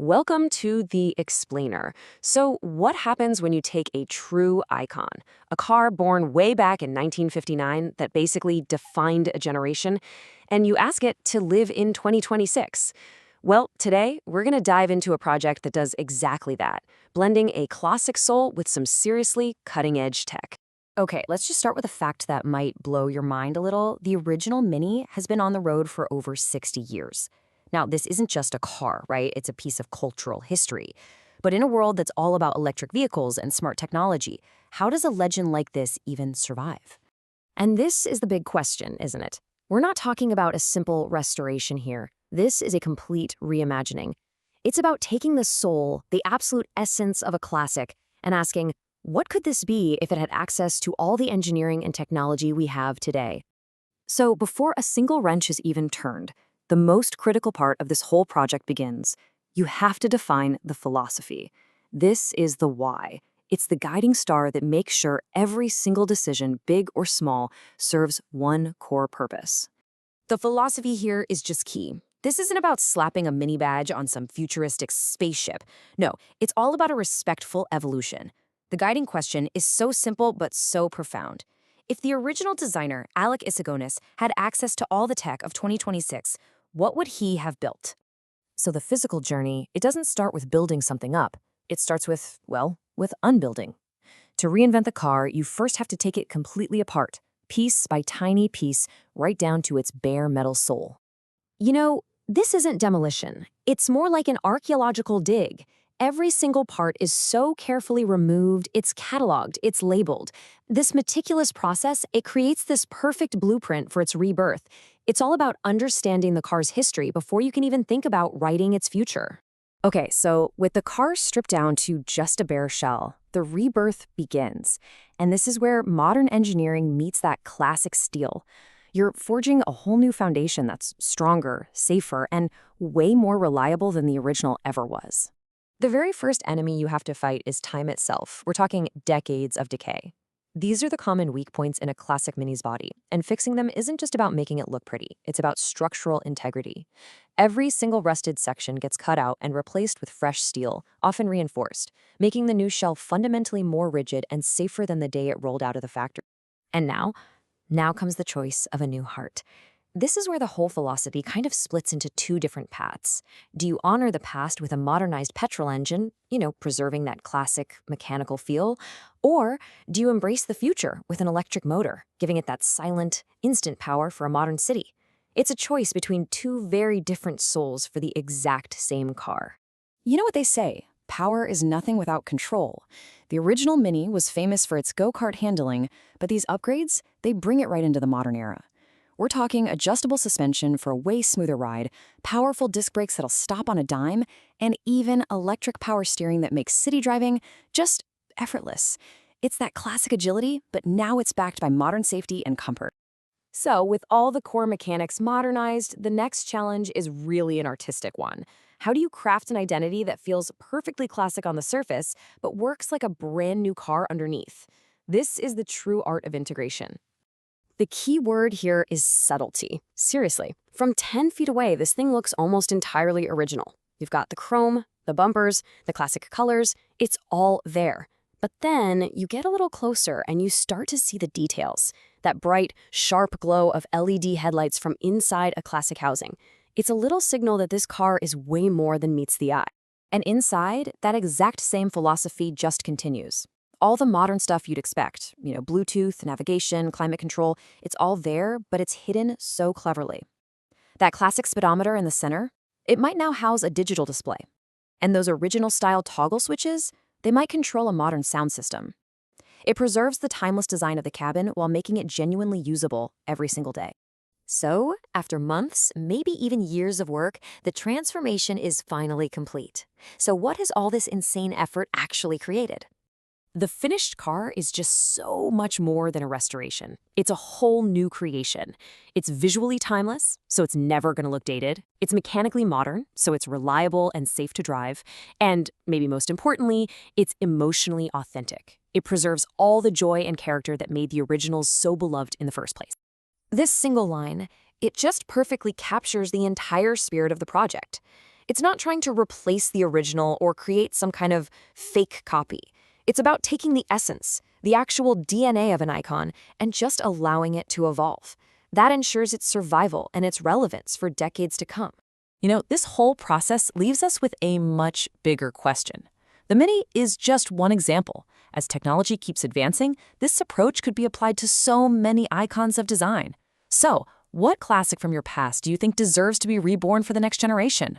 Welcome to The Explainer. So, what happens when you take a true icon, a car born way back in 1959 that basically defined a generation, and you ask it to live in 2026? Well, today, we're going to dive into a project that does exactly that, blending a classic soul with some seriously cutting-edge tech. Okay, let's just start with a fact that might blow your mind a little. The original Mini has been on the road for over 60 years. Now, this isn't just a car, right? It's a piece of cultural history. But in a world that's all about electric vehicles and smart technology, how does a legend like this even survive? And this is the big question, isn't it? We're not talking about a simple restoration here. This is a complete reimagining. It's about taking the soul, the absolute essence of a classic, and asking, what could this be if it had access to all the engineering and technology we have today? So before a single wrench is even turned, the most critical part of this whole project begins. You have to define the philosophy. This is the why. It's the guiding star that makes sure every single decision, big or small, serves one core purpose. The philosophy here is just key. This isn't about slapping a mini badge on some futuristic spaceship. No, it's all about a respectful evolution. The guiding question is so simple but so profound. If the original designer, Alec Isagonis, had access to all the tech of 2026, what would he have built? So the physical journey, it doesn't start with building something up. It starts with, well, with unbuilding. To reinvent the car, you first have to take it completely apart, piece by tiny piece, right down to its bare metal soul. You know, this isn't demolition. It's more like an archaeological dig. Every single part is so carefully removed, it's cataloged, it's labeled. This meticulous process, it creates this perfect blueprint for its rebirth. It's all about understanding the car's history before you can even think about writing its future. Okay, so with the car stripped down to just a bare shell, the rebirth begins. And this is where modern engineering meets that classic steel. You're forging a whole new foundation that's stronger, safer, and way more reliable than the original ever was. The very first enemy you have to fight is time itself. We're talking decades of decay. These are the common weak points in a classic Mini's body, and fixing them isn't just about making it look pretty, it's about structural integrity. Every single rusted section gets cut out and replaced with fresh steel, often reinforced, making the new shell fundamentally more rigid and safer than the day it rolled out of the factory. And now comes the choice of a new heart. This is where the whole philosophy kind of splits into two different paths. Do you honor the past with a modernized petrol engine, preserving that classic mechanical feel? Or do you embrace the future with an electric motor, giving it that silent, instant power for a modern city? It's a choice between two very different souls for the exact same car. You know what they say, power is nothing without control. The original Mini was famous for its go-kart handling, but these upgrades, they bring it right into the modern era. We're talking adjustable suspension for a way smoother ride, powerful disc brakes that'll stop on a dime, and even electric power steering that makes city driving just effortless. It's that classic agility, but now it's backed by modern safety and comfort. So, with all the core mechanics modernized, the next challenge is really an artistic one. How do you craft an identity that feels perfectly classic on the surface, but works like a brand new car underneath? This is the true art of integration. The key word here is subtlety. Seriously, from 10 feet away, this thing looks almost entirely original. You've got the chrome, the bumpers, the classic colors, it's all there. But then you get a little closer and you start to see the details. That bright, sharp glow of LED headlights from inside a classic housing. It's a little signal that this car is way more than meets the eye. And inside, that exact same philosophy just continues. All the modern stuff you'd expect, Bluetooth, navigation, climate control, it's all there, but it's hidden so cleverly. That classic speedometer in the center, it might now house a digital display. And those original style toggle switches, they might control a modern sound system. It preserves the timeless design of the cabin while making it genuinely usable every single day. So, after months, maybe even years of work, the transformation is finally complete. So what has all this insane effort actually created? The finished car is just so much more than a restoration. It's a whole new creation. It's visually timeless, so it's never going to look dated. It's mechanically modern, so it's reliable and safe to drive. And maybe most importantly, it's emotionally authentic. It preserves all the joy and character that made the originals so beloved in the first place. This single line, it just perfectly captures the entire spirit of the project. It's not trying to replace the original or create some kind of fake copy. It's about taking the essence, the actual DNA of an icon, and just allowing it to evolve. That ensures its survival and its relevance for decades to come. This whole process leaves us with a much bigger question. The Mini is just one example. As technology keeps advancing, this approach could be applied to so many icons of design. So, what classic from your past do you think deserves to be reborn for the next generation?